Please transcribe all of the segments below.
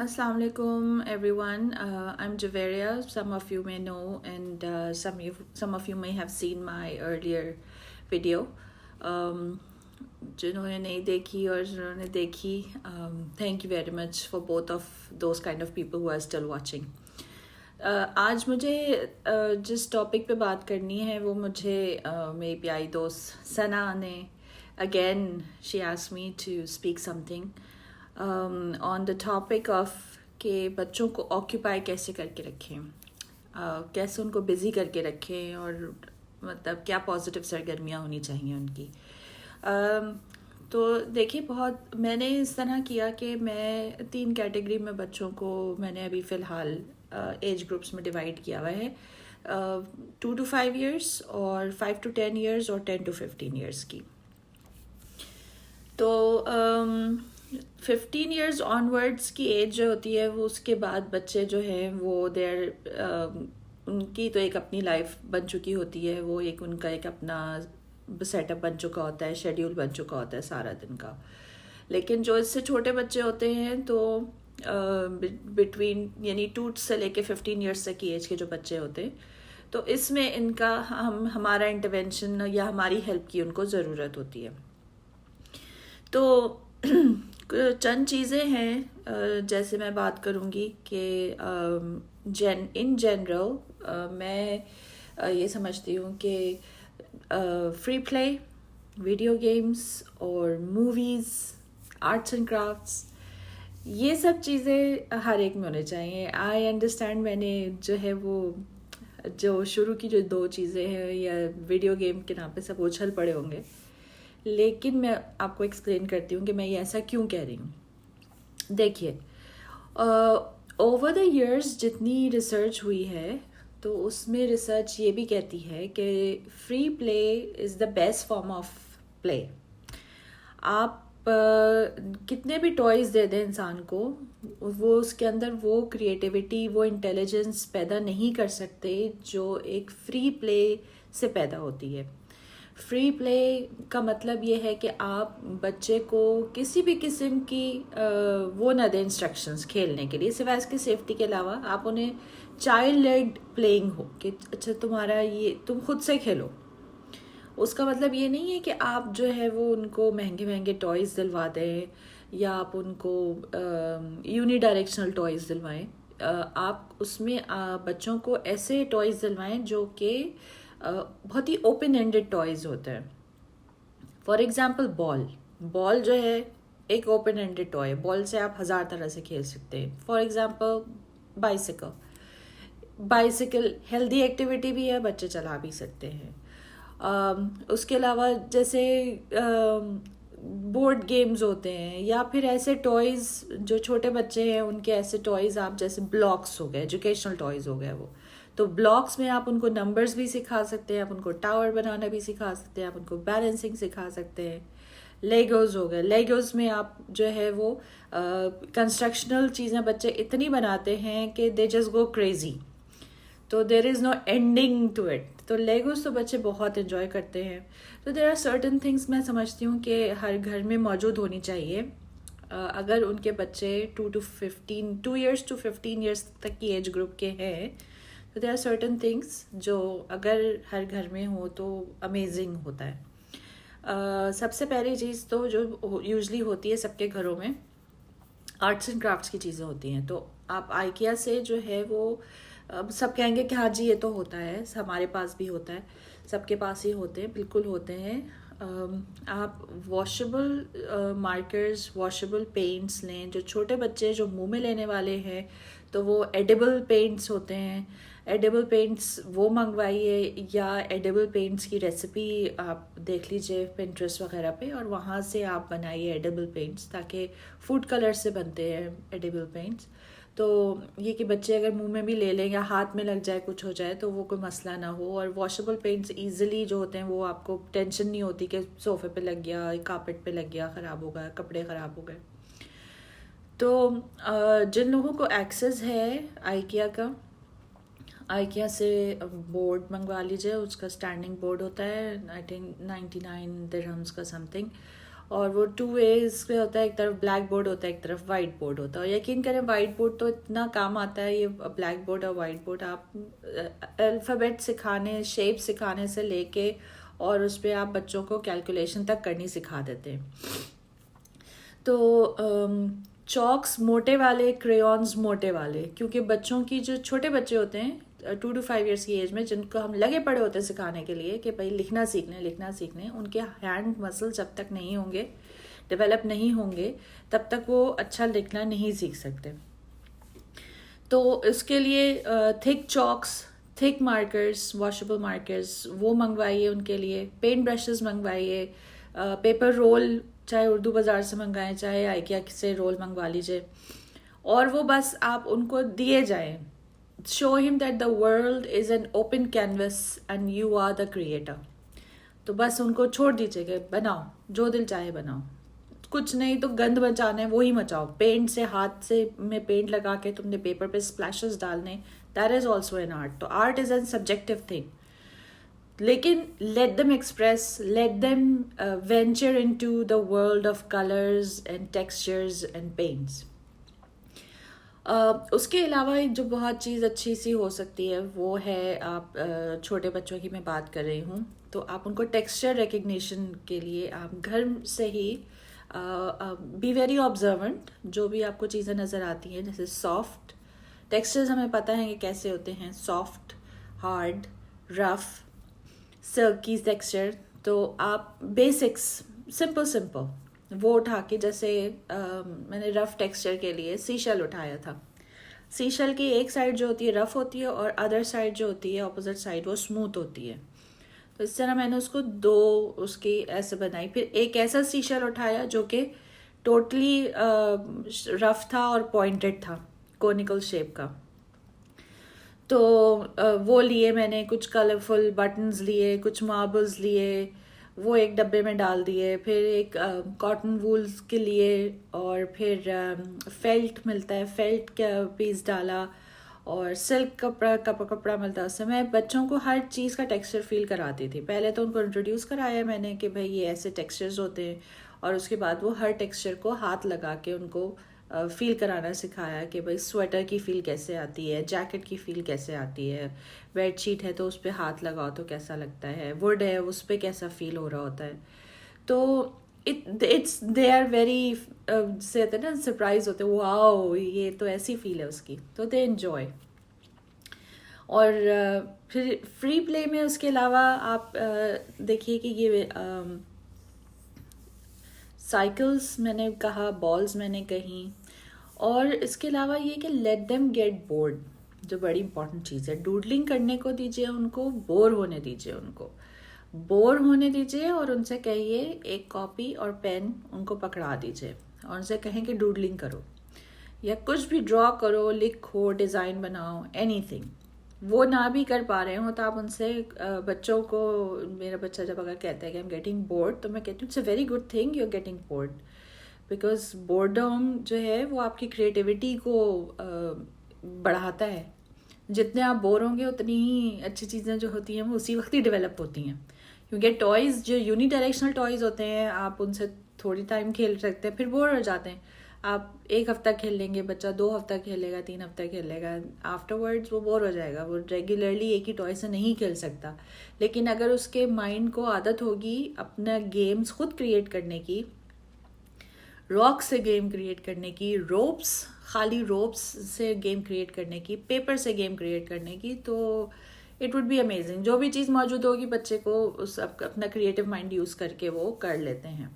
Assalamu alaikum everyone. I'm Javeria. Some of you may know, and some of you may have seen my earlier video. जिन्होंने नहीं देखी और जिन्होंने देखी, thank you very much for both of those kind of people who are still watching. आज मुझे जिस topic पे बात करनी है वो मुझे मेरी प्यारी दोस्त सना ने again she asked me to speak something on the topic of कि बच्चों को ऑक्यूपाई कैसे करके रखें, कैसे उनको बिज़ी करके रखें और मतलब क्या पॉजिटिव सरगर्मियाँ होनी चाहिए उनकी। तो देखिए, बहुत मैंने इस तरह किया कि मैं 3 कैटेगरी में बच्चों को मैंने अभी फ़िलहाल एज ग्रुप्स में डिवाइड किया हुआ है, 2 to 5 years और 5 to 10 years और 10 to 15 years की। तो 15 years ऑनवर्ड्स की एज जो होती है वो उसके बाद बच्चे जो हैं वो उनकी तो एक अपनी लाइफ बन चुकी होती है, वो एक उनका एक अपना सेटअप बन चुका होता है, शेड्यूल बन चुका होता है सारा दिन का। लेकिन जो इससे छोटे बच्चे होते हैं तो बिटवीन यानी 2 से लेके 15 years तक की एज के जो बच्चे होते हैं, तो इसमें इनका हमारा इंटरवेंशन या हमारी हेल्प की उनको ज़रूरत होती है। तो चंद चीज़ें हैं, जैसे मैं बात करूँगी कि इन जनरल मैं ये समझती हूँ कि फ्री प्ले, वीडियो गेम्स और मूवीज़, आर्ट्स एंड क्राफ्ट्स, ये सब चीज़ें हर एक में होने चाहिए। आई अंडरस्टैंड, मैंने जो है वो जो शुरू की जो 2 चीज़ें हैं या वीडियो गेम के नाम पे सब उछल पड़े होंगे, लेकिन मैं आपको एक्सप्लेन करती हूँ कि मैं ये ऐसा क्यों कह रही हूँ। देखिए, ओवर द इयर्स जितनी रिसर्च हुई है तो उसमें रिसर्च ये भी कहती है कि free play is the best form of play. आप कितने भी टॉयज़ दे दें इंसान को, वो उसके अंदर वो क्रिएटिविटी, वो इंटेलिजेंस पैदा नहीं कर सकते जो एक फ्री प्ले से पैदा होती है। फ्री प्ले का मतलब ये है कि आप बच्चे को किसी भी किस्म की वो ना दें इंस्ट्रक्शंस खेलने के लिए, सिवाय इसके सेफ्टी के अलावा। आप उन्हें चाइल्ड लेड प्लेइंग हो कि अच्छा तुम्हारा ये तुम खुद से खेलो। उसका मतलब ये नहीं है कि आप जो है वो उनको महंगे महंगे टॉयज़ दिलवा दें या आप उनको यूनिडायरेक्शनल टॉयज़ दिलवाएं। आप उसमें बच्चों को ऐसे टॉयज़ दिलवाएं जो कि बहुत ही ओपन एंडेड टॉयज़ होते हैं। फॉर एग्जाम्पल बॉल जो है एक ओपन एंडेड टॉय, बॉल से आप 1000 तरह से खेल सकते हैं। For example bicycle healthy activity भी है, बच्चे चला भी सकते हैं। उसके अलावा जैसे बोर्ड गेम्स होते हैं या फिर ऐसे टॉयज़ जो छोटे बच्चे हैं उनके ऐसे टॉयज़ आप जैसे ब्लॉक्स हो गए, एजुकेशनल टॉयज़ हो गए वो, तो ब्लॉक्स में आप उनको नंबर्स भी सिखा सकते हैं, आप उनको टावर बनाना भी सिखा सकते हैं, आप उनको बैलेंसिंग सिखा सकते हैं। लेगोज हो गए, लेगोज में आप जो है वो कंस्ट्रक्शनल चीज़ें बच्चे इतनी बनाते हैं कि दे जस्ट गो क्रेजी, तो there is no ending to it. तो लेगोज तो बच्चे बहुत इन्जॉय करते हैं। तो देर आर सर्टन थिंग्स मैं समझती हूँ कि हर घर में मौजूद होनी चाहिए। अगर उनके बच्चे 2 years to 15 years तक की एज ग्रुप के हैं तो देर आर सर्टन थिंग्स जो अगर हर घर में हो तो अमेजिंग होता है। सबसे पहली चीज़ तो जो यूजली होती है सबके घरों में, आर्ट्स एंड क्राफ्ट्स की चीज़ें होती हैं। तो आप आइकिया से जो है वो, अब सब कहेंगे कि हाँ जी ये तो होता है, हमारे पास भी होता है, सबके पास ही होते हैं, बिल्कुल होते हैं। आप वॉशेबल मार्कर्स, वॉशेबल पेंट्स लें। जो छोटे बच्चे जो मुंह में लेने वाले हैं तो वो एडिबल पेंट्स होते हैं, एडिबल पेंट्स वो मंगवाइए, या एडिबल पेंट्स की रेसिपी आप देख लीजिए पिंटरेस्ट वगैरह पे और वहाँ से आप बनाइए एडिबल पेंट्स, ताकि फूड कलर से बनते हैं एडिबल पेंट्स। तो ये कि बच्चे अगर मुंह में भी ले लें या हाथ में लग जाए, कुछ हो जाए, तो वो कोई मसला ना हो। और वॉशेबल पेंट्स ईजिली जो होते हैं वो आपको टेंशन नहीं होती कि सोफ़े पे लग गया, कारपेट पे लग गया, ख़राब हो गया, कपड़े ख़राब हो गए। तो जिन लोगों को एक्सेस है आइकिया से बोर्ड मंगवा लीजिए। उसका स्टैंडिंग बोर्ड होता है, आई थिंक 99 दिरहम्स का समथिंग, और वो 2 वेज पे होता है, एक तरफ ब्लैक बोर्ड होता है, एक तरफ वाइट बोर्ड होता है। और यकीन करें वाइट बोर्ड तो इतना काम आता है, ये ब्लैक बोर्ड और वाइट बोर्ड आप अल्फ़ाबेट सिखाने, शेप सिखाने से लेके और उस पर आप बच्चों को कैलकुलेशन तक करनी सिखा देते हैं। तो चॉक्स मोटे वाले, क्रेयॉन्स मोटे वाले, क्योंकि बच्चों की जो छोटे बच्चे होते हैं 2 to 5 ईयर्स की एज में, जिनको हम लगे पड़े होते हैं सिखाने के लिए कि भाई लिखना सीखने, उनके हैंड मसल जब तक नहीं होंगे, डेवलप नहीं होंगे, तब तक वो अच्छा लिखना नहीं सीख सकते। तो इसके लिए thick chalks, thick markers, washable markers वो मंगवाइए उनके लिए, पेंट ब्रशेस मंगवाइए, पेपर रोल चाहे उर्दू बाज़ार से मंगाएं, चाहे आइकिया से रोल मंगवा लीजिए, और वो बस आप उनको दिए जाएं। Show him that the world is an open canvas and you are the creator. तो बस उनको छोड़ दीजिए कि बनाओ, जो दिल चाहे बनाओ, कुछ नहीं तो गंद मचाना है वही मचाओ, पेंट से, हाथ से में पेंट लगा के तुमने पेपर पे स्प्लैशेस डालने, that is also an art. तो art is an subjective thing, लेकिन let them express, let them venture into the world of colours and textures and paints. उसके अलावा एक जो बहुत चीज़ अच्छी सी हो सकती है वो है, आप छोटे बच्चों की मैं बात कर रही हूँ, तो आप उनको टेक्सचर रिकग्निशन के लिए आप घर से ही बी वेरी ऑब्जर्वेंट, जो भी आपको चीज़ें नज़र आती हैं, जैसे सॉफ्ट टेक्सचर्स हमें पता है कि कैसे होते हैं, soft, hard, rough, silky texture, तो आप बेसिक्स सिंपल वो उठा के, जैसे मैंने रफ टेक्सचर के लिए सीशल उठाया था। सीशल की एक साइड जो होती है रफ होती है और अदर साइड जो होती है ऑपोजिट साइड वो स्मूथ होती है। तो इस तरह मैंने उसको 2 उसकी ऐसे बनाई। फिर एक ऐसा सीशल उठाया जो कि टोटली रफ था और पॉइंटेड था, कोनिकल शेप का। तो वो लिए मैंने, कुछ कलरफुल बटन्स लिए, कुछ मार्बल्स लिए, वो एक डब्बे में डाल दिए। फिर एक कॉटन वूल्स के लिए, और फिर फेल्ट मिलता है, फेल्ट का पीस डाला, और सिल्क कपड़ा मिलता है उससे। मैं बच्चों को हर चीज़ का टेक्सचर फील कराती थी। पहले तो उनको इंट्रोड्यूस कराया मैंने कि भाई ये ऐसे टेक्सचर्स होते हैं, और उसके बाद वो हर टेक्सचर को हाथ लगा के उनको फील कराना सिखाया कि भाई स्वेटर की फ़ील कैसे आती है, जैकेट की फ़ील कैसे आती है, बेडशीट है तो उस पर हाथ लगाओ तो कैसा लगता है, वुड है उस पर कैसा फ़ील हो रहा होता है। तो इट्स दे आर वेरी से कहते हैं ना, सरप्राइज होते हैं, वाओ ये तो ऐसी फील है उसकी, तो दे एन्जॉय। और फिर फ्री प्ले में उसके अलावा आप देखिए कि ये साइकिल्स मैंने कहा, बॉल्स मैंने कही, और इसके अलावा ये कि लेट देम गेट बोर्ड, जो बड़ी इंपॉर्टेंट चीज़ है। डूडलिंग करने को दीजिए उनको, बोर होने दीजिए उनको, बोर होने दीजिए, और उनसे कहिए एक कॉपी और पेन उनको पकड़ा दीजिए और उनसे कहें कि डूडलिंग करो या कुछ भी ड्रॉ करो, लिखो, डिज़ाइन बनाओ, एनीथिंग। वो ना भी कर पा रहे हो तो आप उनसे बच्चों को, मेरा बच्चा जब अगर कहता है कि आई एम गेटिंग बोर्ड, तो मैं कहती हूँ it's a very good thing you are getting bored, because boredom जो है वो आपकी क्रिएटिविटी को बढ़ाता है। जितने आप बोर होंगे उतनी ही अच्छी चीज़ें जो होती हैं वो उसी वक्त ही डेवलप होती हैं, क्योंकि टॉयज़ जो यूनिडायरेक्शनल टॉयज़ होते हैं आप उनसे थोड़ी टाइम खेल सकते हैं, फिर बोर हो जाते हैं। आप 1 हफ्ता खेल लेंगे, बच्चा 2 हफ्ता खेलेगा, 3 हफ्ता खेलेगा, आफ्टरवर्ड्स वो बोर हो जाएगा, वो रेगुलरली एक ही टॉय से नहीं खेल सकता। लेकिन अगर उसके माइंड को आदत होगी अपना गेम्स खुद क्रिएट करने की, रॉक से गेम क्रिएट करने की, रोप्स, खाली रोप्स से गेम क्रिएट करने की, पेपर से गेम क्रिएट करने की, तो इट वुड बी अमेजिंग। जो भी चीज़ मौजूद होगी बच्चे को उस अपना क्रिएटिव माइंड यूज़ करके वो कर लेते हैं।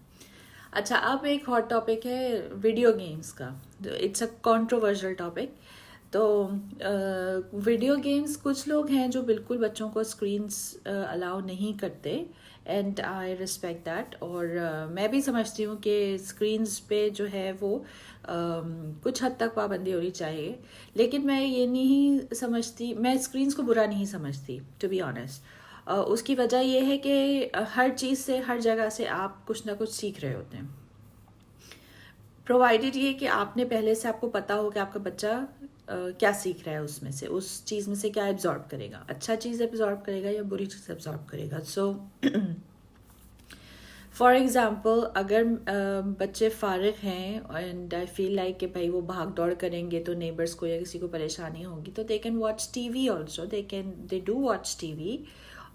अच्छा, अब एक हॉट टॉपिक है वीडियो गेम्स का। It's a controversial topic. तो वीडियो गेम्स, कुछ लोग हैं जो बिल्कुल बच्चों को स्क्रीन्स अलाउ नहीं करते, एंड आई रिस्पेक्ट दैट। और मैं भी समझती हूँ कि स्क्रीन्स पे जो है वो कुछ हद तक पाबंदी होनी चाहिए, लेकिन मैं ये नहीं समझती, मैं स्क्रीन्स को बुरा नहीं समझती टू बी ऑनेस्ट। उसकी वजह यह है कि हर चीज़ से, हर जगह से आप कुछ ना कुछ सीख रहे होते हैं, प्रोवाइडेड ये कि आपने पहले से आपको पता हो कि आपका बच्चा क्या सीख रहा है, उसमें से, उस चीज़ में से क्या एब्जॉर्ब करेगा, अच्छा चीज़ एब्जॉर्ब करेगा या बुरी चीज़ एब्जॉर्ब करेगा। सो फॉर एग्ज़ाम्पल अगर बच्चे फारिग हैं एंड आई फील लाइक कि भाई वो भाग दौड़ करेंगे तो नेबर्स को या किसी को परेशानी होगी, तो they can watch TV also, they do watch TV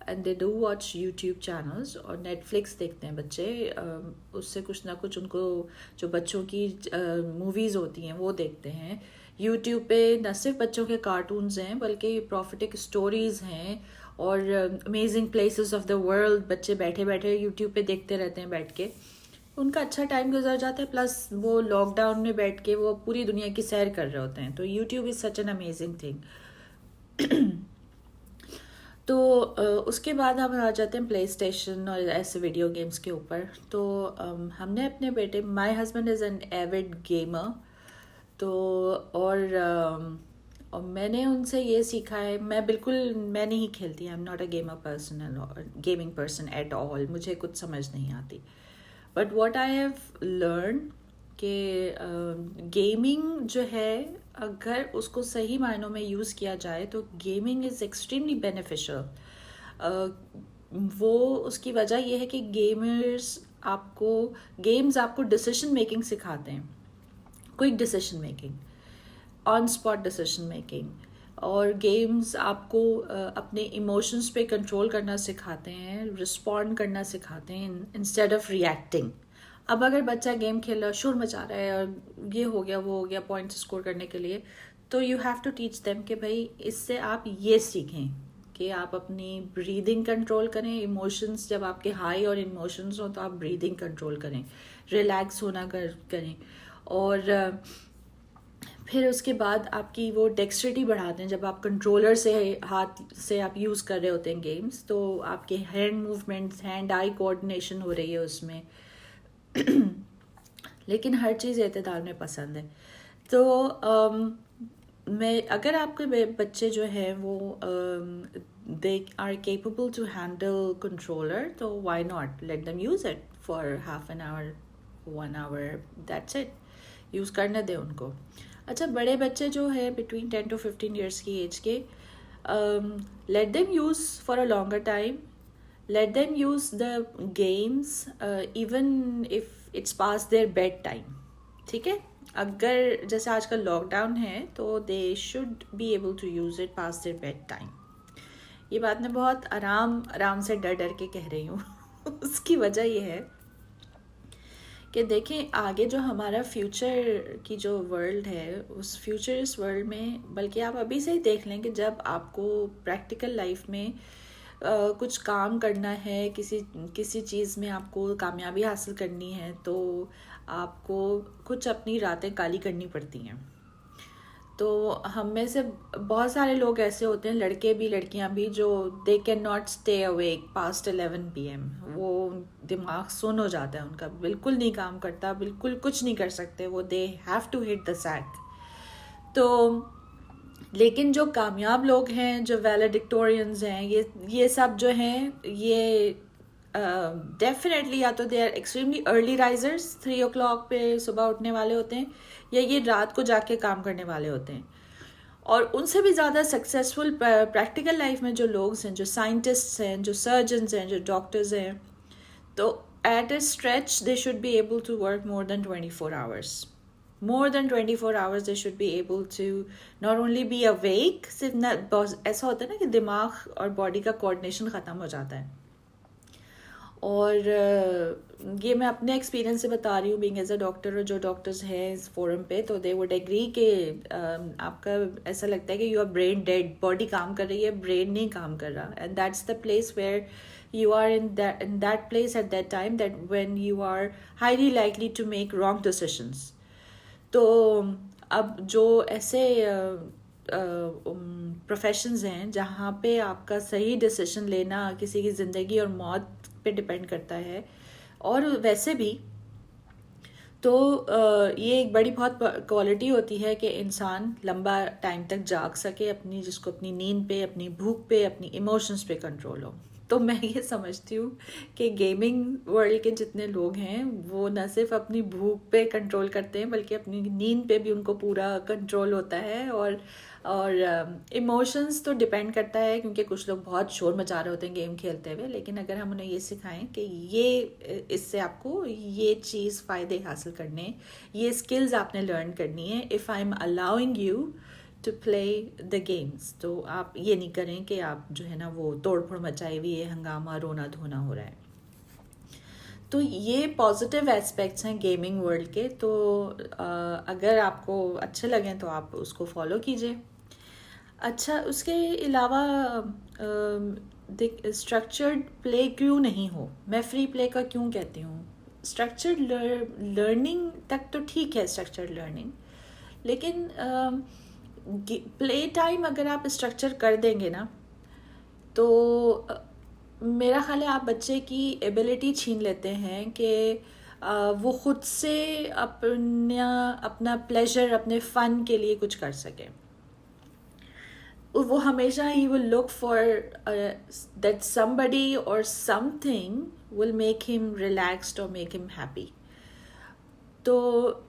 and they do watch YouTube channels, और नेटफ्लिक्स देखते हैं बच्चे। उससे कुछ ना कुछ उनको जो बच्चों की मूवीज़ होती हैं वो देखते हैं। यूट्यूब पे न सिर्फ बच्चों के कार्टून्स हैं बल्कि प्रॉफिटिक स्टोरीज़ हैं और amazing places of the world बच्चे बैठे बैठे यूट्यूब पे देखते रहते हैं बैठ के। उनका अच्छा टाइम गुजर जाता है, प्लस वो लॉकडाउन में बैठ के वो पूरी दुनिया की सैर कर रहे होते हैं। तो YouTube is such an amazing thing. तो उसके बाद हम आ जाते हैं प्ले स्टेशन और ऐसे वीडियो गेम्स के ऊपर। तो हमने अपने बेटे, my husband is an avid gamer, तो और मैंने उनसे ये सीखा है, मैं नहीं खेलती, I am not a gamer person, gaming person at all, मुझे कुछ समझ नहीं आती। But what I have learn कि गेमिंग जो है अगर उसको सही मायनों में यूज़ किया जाए तो गेमिंग इज़ एक्सट्रीमली बेनिफिशियल। वो उसकी वजह यह है कि गेम्स आपको डिसीजन मेकिंग सिखाते हैं, quick decision making, on spot decision making, और गेम्स आपको अपने इमोशंस पे कंट्रोल करना सिखाते हैं, रिस्पॉन्ड करना सिखाते हैं इंस्टेड ऑफ रिएक्टिंग। अब अगर बच्चा गेम खेल रहा, शोर मचा रहा है और ये हो गया वो हो गया पॉइंट्स स्कोर करने के लिए, तो you have to teach them कि भाई इससे आप ये सीखें कि आप अपनी ब्रीदिंग कंट्रोल करें। इमोशंस जब आपके हाई और इमोशंस हो तो आप ब्रीदिंग कंट्रोल करें, रिलैक्स होना करें, और फिर उसके बाद आपकी वो डेक्स्ट्रिटी बढ़ाते हैं। जब आप कंट्रोलर से हाथ से आप यूज़ कर रहे होते हैं गेम्स, तो आपके hand movements, hand eye coordination हो रही है उसमें। लेकिन हर चीज़ एतदाल में पसंद है। तो अगर आपके बच्चे जो हैं वो they are capable to handle controller, तो why not let them use it for half an hour, 1 hour, that's it, use करने दें उनको। अच्छा, बड़े बच्चे जो है बिटवीन 10 to 15 ईयर्स की एज के, let them use for a longer time, let them use the games even if it's past their bed time, ठीक है। अगर जैसे आजकल लॉकडाउन है तो they should be able to use it past their bed time। ये बात मैं बहुत आराम से डर डर के कह रही हूँ। उसकी वजह ये है कि देखें आगे जो हमारा फ्यूचर की जो वर्ल्ड है, उस फ्यूचरिस्ट वर्ल्ड में, बल्कि आप अभी से ही देख लें कि जब आपको प्रैक्टिकल लाइफ में कुछ काम करना है, किसी चीज़ में आपको कामयाबी हासिल करनी है, तो आपको कुछ अपनी रातें काली करनी पड़ती हैं। तो हम में से बहुत सारे लोग ऐसे होते हैं, लड़के भी लड़कियां भी, जो they can not stay awake past 11 PM। वो दिमाग सुन हो जाता है उनका, बिल्कुल नहीं काम करता, बिल्कुल कुछ नहीं कर सकते वो, they have to hit the sack. तो लेकिन जो कामयाब लोग हैं, जो वैलेडिक्टोरियंस हैं, ये सब जो हैं, ये डेफिनेटली या तो they are extremely early risers, 3 o'clock पे सुबह उठने वाले होते हैं, या ये रात को जाके काम करने वाले होते हैं। और उनसे भी ज़्यादा सक्सेसफुल प्रैक्टिकल लाइफ में जो लोग हैं, जो साइंटिस्ट्स हैं, जो सर्जन्स हैं, जो डॉक्टर्स हैं, तो at a stretch they should be able to work more than 24 hours. They should be able to not only be awake, सिर्फ ना ऐसा होता है ना कि दिमाग और बॉडी का कोऑर्डिनेशन ख़त्म हो जाता है। और ये मैं अपने एक्सपीरियंस से बता रही हूँ, बीइंग एज अ डॉक्टर, और जो डॉक्टर्स हैं इस फोरम पे, तो दे वुड एग्री कि आपका ऐसा लगता है कि you are brain dead, body काम कर रही है, ब्रेन नहीं काम कर रहा, and that's the place where you are in that place at that time, that when you are highly likely to make wrong decisions. तो अब जो ऐसे प्रोफेशंस हैं जहाँ पे आपका सही डिसीजन लेना किसी की ज़िंदगी और मौत पे डिपेंड करता है, और वैसे भी तो ये एक बड़ी बहुत क्वालिटी होती है कि इंसान लंबा टाइम तक जाग सके, जिसको अपनी नींद पे, अपनी भूख पे, अपनी इमोशंस पे कंट्रोल हो। तो मैं ये समझती हूँ कि गेमिंग वर्ल्ड के जितने लोग हैं वो न सिर्फ अपनी भूख पे कंट्रोल करते हैं बल्कि अपनी नींद पे भी उनको पूरा कंट्रोल होता है। और इमोशंस तो डिपेंड करता है, क्योंकि कुछ लोग बहुत शोर मचा रहे होते हैं गेम खेलते हुए, लेकिन अगर हम उन्हें ये सिखाएं कि ये इससे आपको ये चीज़ फ़ायदे हासिल करने, ये स्किल्स आपने लर्न करनी है, if I am allowing you to play the games, तो आप ये नहीं करें कि आप जो है ना वो तोड़ फोड़ मचाए हुई है, हंगामा रोना धोना हो रहा है। तो ये पॉजिटिव एस्पेक्ट्स हैं गेमिंग वर्ल्ड के। तो अगर आपको अच्छे लगें तो आप उसको फॉलो कीजिए। अच्छा, उसके अलावा स्ट्रक्चर्ड प्ले क्यों नहीं हो, मैं फ्री प्ले का क्यों कहती हूँ। स्ट्रक्चर्ड लर्निंग तक तो ठीक है, स्ट्रक्चर्ड लर्निंग, लेकिन प्ले टाइम अगर आप स्ट्रक्चर कर देंगे ना तो मेरा ख्याल है आप बच्चे की एबिलिटी छीन लेते हैं कि वो खुद से अपना प्लेजर, अपने फ़न के लिए कुछ कर सके। वो हमेशा ही will look for that somebody और something will make him relaxed और मेक हिम हैप्पी। तो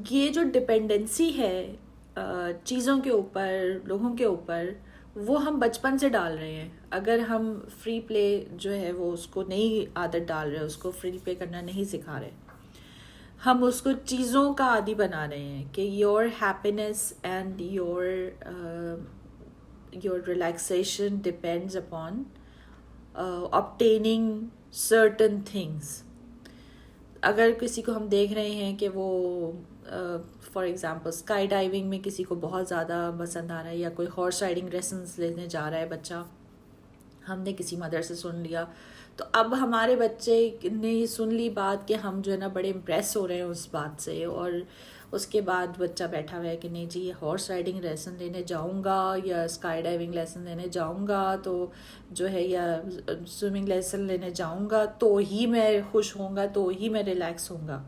ये जो डिपेंडेंसी है चीज़ों के ऊपर, लोगों के ऊपर, वो हम बचपन से डाल रहे हैं। अगर हम फ्री प्ले जो है वो उसको नहीं आदत डाल रहे, उसको फ्री प्ले करना नहीं सिखा रहे, हम उसको चीज़ों का आदी बना रहे हैं कि your happiness and your relaxation depends upon obtaining certain things. अगर किसी को हम देख रहे हैं कि वो फॉर एग्ज़ाम्पल स्काई डाइविंग में किसी को बहुत ज़्यादा पसंद आ रहा है, या कोई हॉर्स राइडिंग लेसन्स लेने जा रहा है बच्चा, हमने किसी मदर से सुन लिया, तो अब हमारे बच्चे ने सुन ली बात कि हम जो है ना बड़े इम्प्रेस हो रहे हैं उस बात से, और उसके बाद बच्चा बैठा हुआ है कि नहीं जी हॉर्स राइडिंग लेसन लेने जाऊंगा या स्काई डाइविंग लेसन लेने जाऊंगा तो जो है, या स्विमिंग लेसन लेने जाऊंगा तो ही मैं खुश होऊंगा, तो ही मैं रिलैक्स होऊंगा।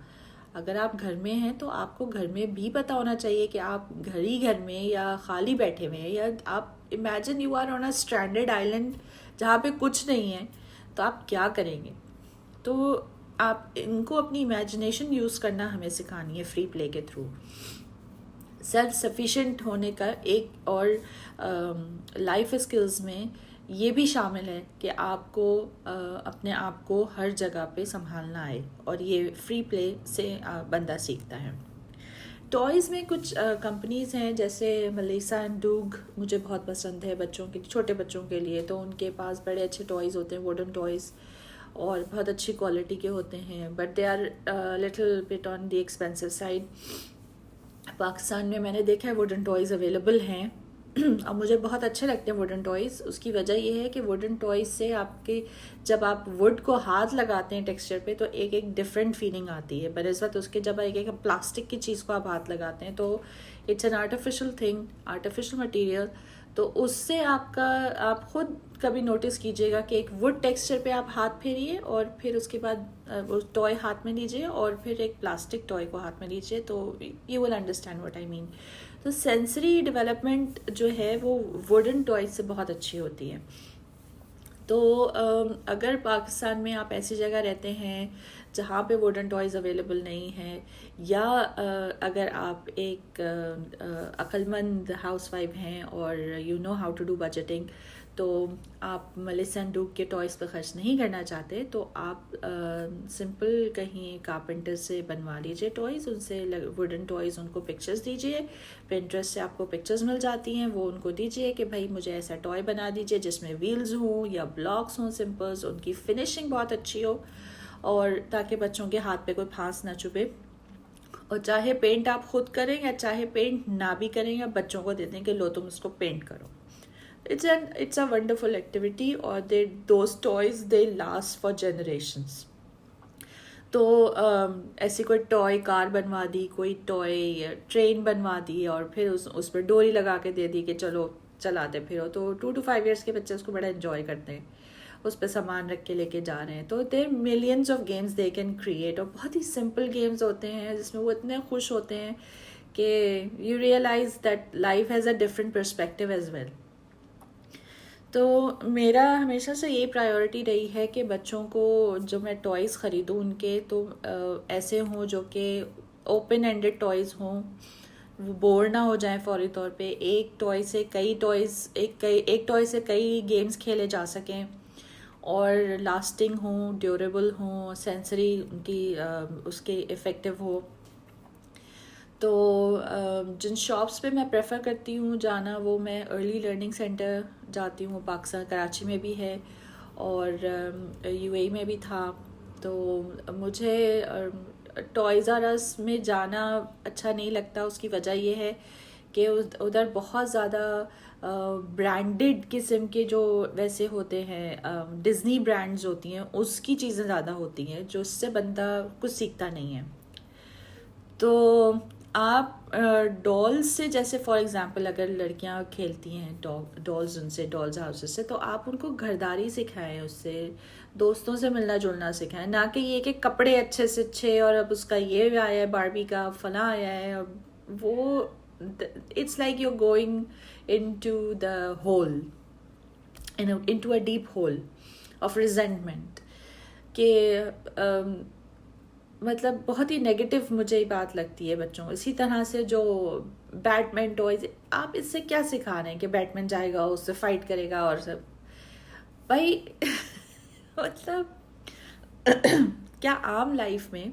अगर आप घर में हैं तो आपको घर में भी पता होना चाहिए कि आप घर में या खाली बैठे हुए हैं, या आप imagine you are on a stranded island जहाँ पे कुछ नहीं है, तो आप क्या करेंगे। तो आप इनको अपनी इमेजिनेशन यूज़ करना हमें सिखानी है फ्री प्ले के थ्रू। सेल्फ सफिशिएंट होने का एक और लाइफ स्किल्स में ये भी शामिल है कि आपको अपने आप को हर जगह पे संभालना आए, और ये फ्री प्ले से बंदा सीखता है। टॉयज़ में कुछ कंपनीज़ हैं जैसे मलीसा एंड डूग, मुझे बहुत पसंद है बच्चों के, छोटे बच्चों के लिए। तो उनके पास बड़े अच्छे टॉयज़ होते हैं, वुडन टॉयज़, और बहुत अच्छी क्वालिटी के होते हैं, but they are little bit on the expensive side. Pakistan में मैंने देखा है वुडन टॉयज़ अवेलेबल हैं अब मुझे बहुत अच्छे लगते हैं वुडन टॉयज़। उसकी वजह यह है कि वुडन टॉयज़ से आपके, जब आप वुड को हाथ लगाते हैं टेक्सचर पे, तो एक एक डिफरेंट फीलिंग आती है, बनस्बत उसके जब एक एक प्लास्टिक की चीज़ को आप हाथ लगाते हैं तो it's an artificial thing, artificial material. तो उससे आपका, आप खुद कभी नोटिस कीजिएगा कि एक वुड टेक्सचर पे आप हाथ फेरिए और फिर उसके बाद वो टॉय हाथ में लीजिए और फिर एक प्लास्टिक टॉय को हाथ में लीजिए, तो you will understand what I mean. तो सेंसरी डेवलपमेंट जो है वो वुडन टॉय से बहुत अच्छी होती है। तो अगर पाकिस्तान में आप ऐसी जगह रहते हैं जहाँ पे वुडन टॉयज़ अवेलेबल नहीं हैं, या अगर आप एक अक्लमंद हाउसवाइफ हैं और you know how to do budgeting, तो आप मलिस एंड डूक के टॉयज़ पर खर्च नहीं करना चाहते, तो आप सिंपल कहीं कारपेंटर से बनवा लीजिए टॉयज़, उनसे वुडन टॉयज़ उनको पिक्चर्स दीजिए, पिंटरेस्ट से आपको पिक्चर्स मिल जाती हैं, वो उनको दीजिए कि भाई मुझे ऐसा टॉय बना दीजिए जिसमें व्हील्स हों या ब्लॉक्स हों सिंपल्स, उनकी फिनिशिंग बहुत अच्छी हो, और ताकि बच्चों के हाथ पे कोई फांस ना चुभे। और चाहे पेंट आप खुद करें या चाहे पेंट ना भी करें, या बच्चों को दे दें कि लो तुम इसको पेंट करो, it's a wonderful activity, और those toys they last for generations। तो ऐसी कोई टॉय कार बनवा दी, कोई टॉय ट्रेन बनवा दी, और फिर उस पर डोरी लगा के दे दी कि चलो चलाते फिरो, तो 2 to 5 years के बच्चे उसको बड़ा एंजॉय करते हैं, उस पर सामान रख के लेके जा रहे हैं। तो there millions of games they can create, और बहुत ही सिंपल गेम्स होते हैं जिसमें वो इतने खुश होते हैं कि you realize that life has a different perspective as well. तो मेरा हमेशा से ये प्रायोरिटी रही है कि बच्चों को जो मैं टॉयज़ ख़रीदूँ उनके तो ऐसे हों जो कि ओपन एंडेड टॉयज़ हों, वो बोर ना हो जाएं फौरी तौर पे। एक टॉय से कई गेम्स खेले जा सकें और लास्टिंग हों, ड्यूरेबल हों, सेंसरी उनकी उसके इफ़ेक्टिव हो। तो जिन शॉप्स पे मैं प्रेफर करती हूँ जाना, वो मैं अर्ली लर्निंग सेंटर जाती हूँ, पाकिस्तान कराची में भी है और यूएई में भी था। तो मुझे टॉयज़ आर अस में जाना अच्छा नहीं लगता। उसकी वजह ये है कि उधर बहुत ज़्यादा ब्रांडेड किस्म के जो वैसे होते हैं, डिज़नी ब्रांड्स होती हैं, उसकी चीज़ें ज़्यादा होती हैं, जो उससे बंदा कुछ सीखता नहीं है। तो आप डॉल्स से, जैसे फॉर एग्जांपल अगर लड़कियां खेलती हैं डॉल्स, उनसे डॉल्स हाउसेस से, तो आप उनको घरदारी सिखाएं, उससे दोस्तों से मिलना जुलना सिखाएं, ना कि ये कि कपड़े अच्छे से अच्छे और अब उसका ये भी आया है, बारबी का फला आया है, और वो it's like you going into the hole, into a deep hole of resentment कि मतलब बहुत ही नेगेटिव मुझे ये बात लगती है बच्चों को। इसी तरह से जो बैटमैन टॉयज, आप इससे क्या सिखा रहे हैं कि बैटमैन जाएगा उससे फाइट करेगा और सब, भाई मतलब क्या आम लाइफ में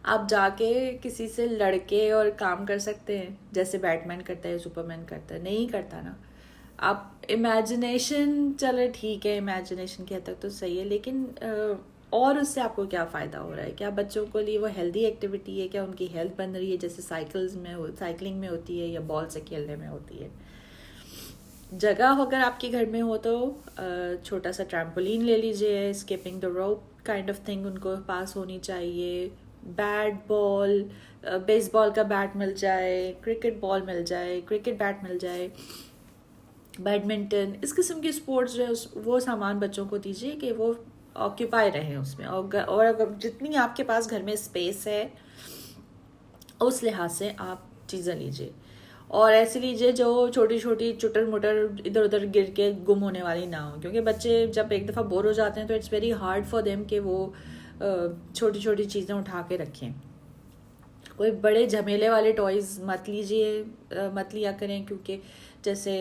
आप जाके किसी से लड़के और काम कर सकते हैं जैसे बैटमैन करता है, सुपरमैन करता है? नहीं करता ना। आप इमेजिनेशन, चलो ठीक है, इमेजिनेशन की हद तक तो सही है, लेकिन और उससे आपको क्या फ़ायदा हो रहा है? क्या बच्चों के लिए वो हेल्दी एक्टिविटी है? क्या उनकी हेल्थ बन रही है जैसे साइकिलिंग में होती है या बॉल से खेलने में होती है? जगह अगर आपके घर में हो तो छोटा सा ट्रैम्पोलिन ले लीजिए, skipping the rope kind of thing उनको पास होनी चाहिए। बैट बॉल, बेसबॉल का बैट मिल जाए, क्रिकेट बॉल मिल जाए, क्रिकेट बैट मिल जाए, बैडमिंटन, इस किस्म की स्पोर्ट्स जो है वो सामान बच्चों को दीजिए कि वो ऑक्यूपाई रहें उसमें। और अगर जितनी आपके पास घर में स्पेस है उस लिहाज से आप चीज़ें लीजिए, और ऐसी लीजिए जो छोटी छोटी चुटर मुटर इधर उधर गिर के गुम होने वाली ना हो, क्योंकि बच्चे जब एक दफ़ा बोर हो जाते हैं तो it's very hard for them कि वो छोटी छोटी चीज़ें उठा के रखें। कोई बड़े झमेले वाले टॉयज़ मत लीजिए, मत लिया करें, क्योंकि जैसे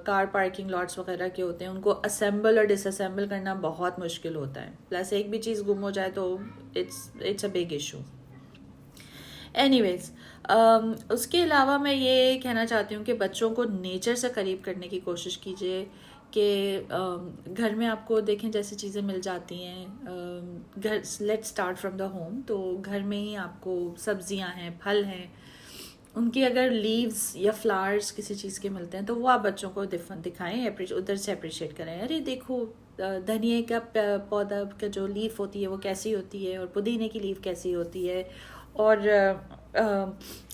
कार पार्किंग लॉट्स वगैरह के होते हैं, उनको असेंबल और डिसअसेंबल करना बहुत मुश्किल होता है, प्लस एक भी चीज़ गुम हो जाए तो it's a big issue. Anyways, उसके अलावा मैं ये कहना चाहती हूँ कि बच्चों को नेचर से करीब करने की कोशिश कीजिए कि घर में आपको देखें जैसी चीज़ें मिल जाती हैं, घर, let's start from the home. तो घर में ही आपको सब्जियां हैं, फल हैं, उनकी अगर लीव्स या फ्लावर्स किसी चीज़ के मिलते हैं तो वो आप बच्चों को दिखाएं, उधर से अप्रिशिएट करें। अरे देखो, धनिए का पौधा का जो लीफ होती है वो कैसी होती है, और पुदीने की लीफ कैसी होती है, और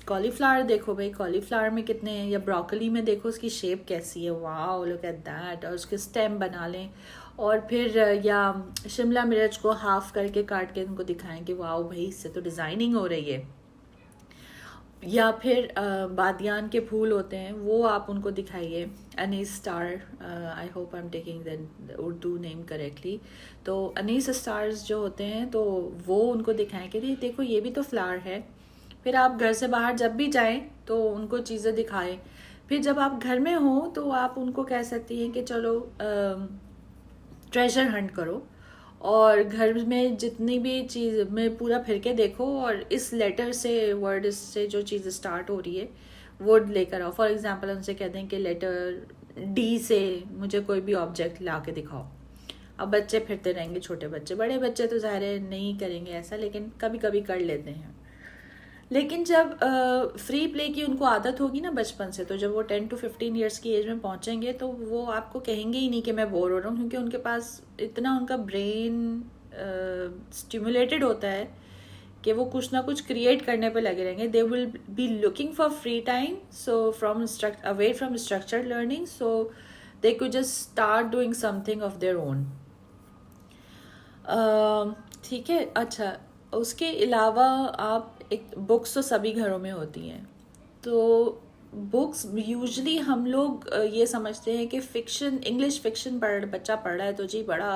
कॉलीफ्लावर देखो भाई, कॉलीफ्लावर में कितने हैं, या ब्रोकली में देखो उसकी शेप कैसी है, वाओ लुक एट दैट, और उसके स्टेम बना लें। और फिर या शिमला मिर्च को हाफ करके काट के उनको दिखाएं कि वाओ भाई इससे तो डिज़ाइनिंग हो रही है। या फिर बादियान के फूल होते हैं वो आप उनको दिखाइए, Anees star, I hope I am taking the Urdu name correctly. तो अनीस स्टार्स जो होते हैं तो वो उनको दिखाएं कि देखो ये भी तो फ्लावर है। फिर आप घर से बाहर जब भी जाएं तो उनको चीज़ें दिखाएं। फिर जब आप घर में हो तो आप उनको कह सकती हैं कि चलो ट्रेजर हंट करो, और घर में जितनी भी चीज़ में पूरा फिर के देखो, और इस लेटर से, वर्ड से जो चीज़ स्टार्ट हो रही है वो लेकर आओ। फॉर एग्जांपल उनसे कह दें कि लेटर डी से मुझे कोई भी ऑब्जेक्ट ला के दिखाओ। अब बच्चे फिरते रहेंगे, छोटे बच्चे, बड़े बच्चे तो ज़ाहिर है नहीं करेंगे ऐसा, लेकिन कभी कभी कर लेते हैं। लेकिन जब फ्री प्ले की उनको आदत होगी ना बचपन से, तो जब वो 10 to 15 ईयर्स की एज में पहुंचेंगे तो वो आपको कहेंगे ही नहीं कि मैं बोर हो रहा हूँ, क्योंकि उनके पास इतना उनका ब्रेन स्टिमुलेटेड होता है कि वो कुछ ना कुछ क्रिएट करने पे लगे रहेंगे। They will be looking for free time, so from away from structured learning, so they could just start doing something of their own. ठीक है। अच्छा, उसके अलावा आप एक बुक्स तो सभी घरों में होती हैं, तो बुक्स यूजली हम लोग ये समझते हैं कि फ़िक्शन, इंग्लिश फ़िक्शन बच्चा पढ़ रहा है तो जी बड़ा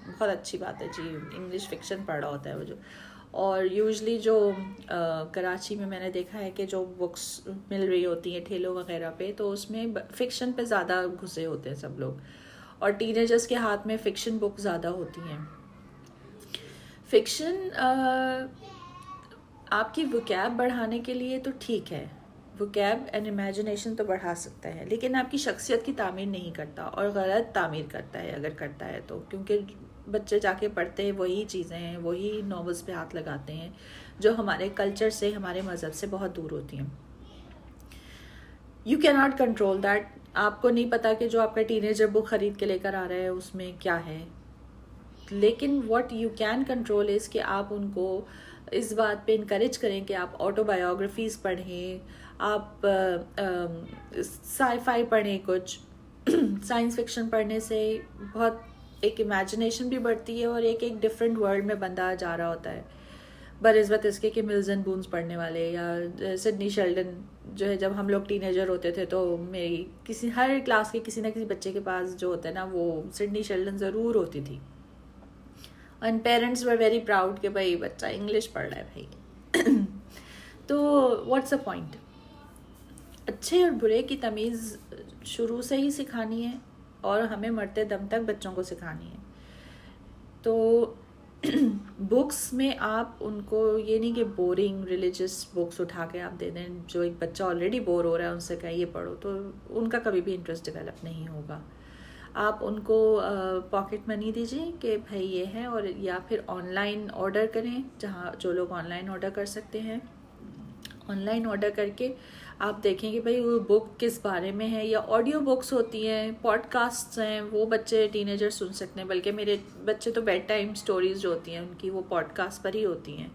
बहुत अच्छी बात है जी, इंग्लिश फ़िक्शन पढ़ रहा होता है वो जो। और यूजली जो कराची में मैंने देखा है कि जो बुक्स मिल रही होती हैं ठेलों वगैरह पे, तो उसमें फ़िक्शन पे ज़्यादा घुसे होते हैं सब लोग, और टीनेजर्स के हाथ में फ़िक्शन बुक ज़्यादा होती हैं। फ़िक्शन आपकी वोकैब बढ़ाने के लिए तो ठीक है, वोकैब एंड इमेजिनेशन तो बढ़ा सकता है, लेकिन आपकी शख्सियत की तामीर नहीं करता, और गलत तामीर करता है अगर करता है तो, क्योंकि बच्चे जाके पढ़ते हैं वही चीज़ें हैं, वही नॉवेल्स पे हाथ लगाते हैं जो हमारे कल्चर से, हमारे मज़हब से बहुत दूर होती हैं। You can not control that. आपको नहीं पता कि जो आपका टीनेजर बुक ख़रीद के लेकर आ रहा है उसमें क्या है, लेकिन what you can control is कि आप उनको इस बात पे इनकरेज करें कि आप ऑटोबायोग्राफीज़ पढ़ें, आप साई-फाई पढ़ें, कुछ साइंस फिक्शन पढ़ने से बहुत एक इमेजिनेशन भी बढ़ती है, और एक एक डिफरेंट वर्ल्ड में बंदा जा रहा होता है, बनिस्बत इसके कि मिल्स एंड बून्स पढ़ने वाले या सिडनी शेल्डन जो है। जब हम लोग टीनेजर होते थे तो मेरी हर क्लास के किसी ना किसी बच्चे के पास जो होता है ना, वो सिडनी शेल्डन ज़रूर होती थी, and parents were very proud कि भाई बच्चा इंग्लिश पढ़ रहा है भाई। तो व्हाट्स अ पॉइंट। अच्छे और बुरे की तमीज़ शुरू से ही सिखानी है, और हमें मरते दम तक बच्चों को सिखानी है। तो बुक्स में आप उनको ये नहीं कि बोरिंग रिलीजियस बुक्स उठा के आप दे दें, जो एक बच्चा ऑलरेडी बोर हो रहा है उनसे कहें ये पढ़ो, तो उनका कभी भी इंटरेस्ट डेवलप नहीं होगा। आप उनको पॉकेट मनी दीजिए कि भाई ये है, और या फिर ऑनलाइन ऑर्डर करें, जहाँ जो लोग ऑनलाइन ऑर्डर कर सकते हैं, ऑनलाइन ऑर्डर करके आप देखें कि भाई वो बुक किस बारे में है, या ऑडियो बुक्स होती हैं, पॉडकास्ट्स हैं, वो बच्चे टीनेजर सुन सकते हैं। बल्कि मेरे बच्चे तो बेड टाइम स्टोरीज़ जो होती हैं उनकी वो पॉडकास्ट पर ही होती हैं,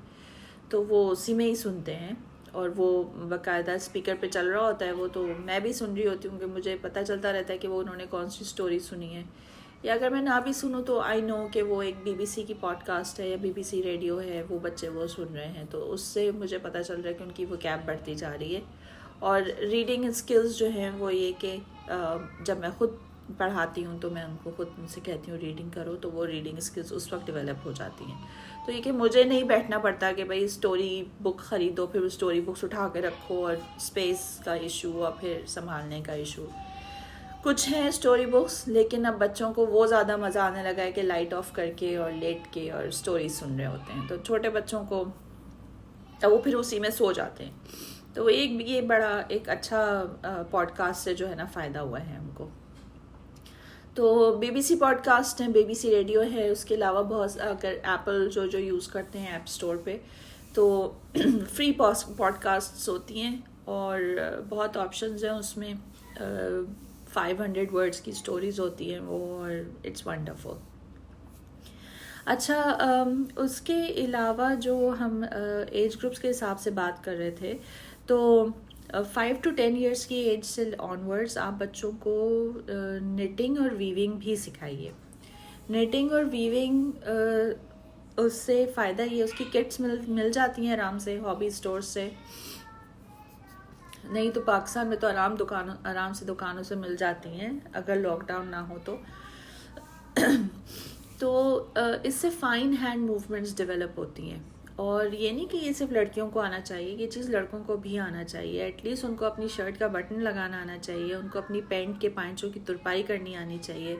तो वो उसी में ही सुनते हैं, और वो बाकायदा स्पीकर पे चल रहा होता है वो, तो मैं भी सुन रही होती हूँ कि मुझे पता चलता रहता है कि वो उन्होंने कौन सी स्टोरी सुनी है, या अगर मैं ना भी सुनूँ तो आई नो कि वो एक BBC की पॉडकास्ट है या BBC रेडियो है, वो बच्चे वो सुन रहे हैं, तो उससे मुझे पता चल रहा है कि उनकी वो कैब बढ़ती जा रही है। और रीडिंग स्किल्स जो हैं वो ये कि जब मैं ख़ुद पढ़ाती हूँ तो मैं उनको खुद उनसे कहती हूँ रीडिंग करो, तो वो रीडिंग स्किल्स उस वक्त डेवलप हो जाती हैं। तो ये कि मुझे नहीं बैठना पड़ता कि भाई स्टोरी बुक ख़रीदो, फिर स्टोरी बुक्स उठा के रखो, और स्पेस का इशू और फिर संभालने का इशू। कुछ हैं स्टोरी बुक्स, लेकिन अब बच्चों को वो ज़्यादा मज़ा आने लगा है कि लाइट ऑफ करके और लेट के और स्टोरी सुन रहे होते हैं, तो छोटे बच्चों को तो वो फिर उसी में सो जाते हैं। तो ये बड़ा एक अच्छा पॉडकास्ट से जो है ना फ़ायदा हुआ है हमको। तो BBC पॉडकास्ट है, BBC रेडियो है, उसके अलावा बहुत अगर एप्पल जो यूज़ करते हैं ऐप स्टोर पे तो फ्री पॉडकास्ट्स होती हैं, और बहुत ऑप्शंस हैं उसमें। 500 वर्ड्स की स्टोरीज़ होती हैं वो, और इट्स वंडरफुल। अच्छा, उसके अलावा जो हम एज ग्रुप्स के हिसाब से बात कर रहे थे, तो 5 to 10 ईयर्स की एज से ऑनवर्ड्स आप बच्चों को निटिंग और वीविंग भी सिखाइए। निटिंग और वीविंग उससे फ़ायदा ये, उसकी किट्स मिल जाती हैं आराम से हॉबी स्टोर से, नहीं तो पाकिस्तान में तो आराम से दुकानों से मिल जाती हैं अगर लॉकडाउन ना हो तो। तो इससे फ़ाइन हैंड मूवमेंट्स डेवलप होती हैं, और ये नहीं कि ये सिर्फ लड़कियों को आना चाहिए, ये चीज़ लड़कों को भी आना चाहिए। एटलीस्ट उनको अपनी शर्ट का बटन लगाना आना चाहिए, उनको अपनी पैंट के पाँचों की तुरपाई करनी आनी चाहिए।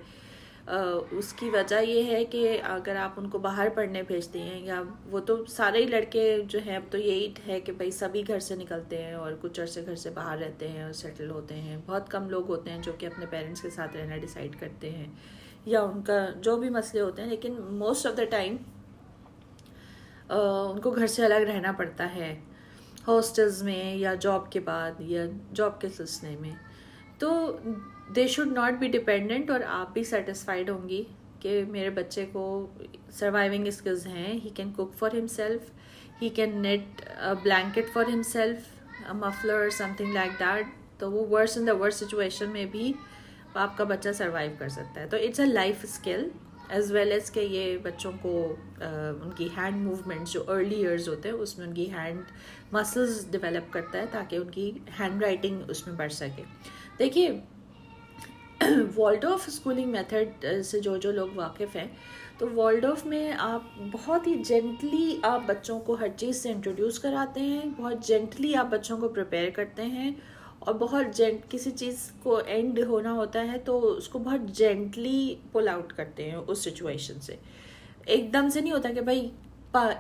उसकी वजह ये है कि अगर आप उनको बाहर पढ़ने भेजते हैं, या वो तो सारे ही लड़के जो हैं, अब तो यही है कि भाई सभी घर से निकलते हैं और कुछ अर्से घर से बाहर रहते हैं और सेटल होते हैं। बहुत कम लोग होते हैं जो कि अपने पेरेंट्स के साथ रहना डिसाइड करते हैं, या उनका जो भी मसले होते हैं, लेकिन मोस्ट ऑफ द टाइम उनको घर से अलग रहना पड़ता है, हॉस्टल्स में या जॉब के बाद या जॉब के सिलसिले में। तो they should not be dependent, और आप भी सेटिस्फाइड होंगी कि मेरे बच्चे को सर्वाइविंग स्किल्स हैं। He can cook for himself, he can net a blanket for himself, a muffler, something like that. तो वो worst in the worst situation में भी आपका बच्चा सर्वाइव कर सकता है। तो it's a life skill, as well as के ये बच्चों को उनकी हैंड मूवमेंट्स जो अर्ली ईयर्स होते हैं उसमें उनकी हैंड मसल्स डेवलप करता है ताकि उनकी हैंड राइटिंग उसमें बढ़ सके। देखिए वॉल्डॉर्फ स्कूलिंग मेथड से जो जो लोग वाकिफ़ हैं, तो वॉल्डॉर्फ में आप बहुत ही जेंटली आप बच्चों को हर चीज़ से इंट्रोड्यूस कराते हैं, बहुत जेंटली आप बच्चों को प्रिपेयर करते हैं, और बहुत किसी चीज़ को एंड होना होता है तो उसको बहुत जेंटली पुल आउट करते हैं उस सिचुएशन से। एकदम से नहीं होता कि भाई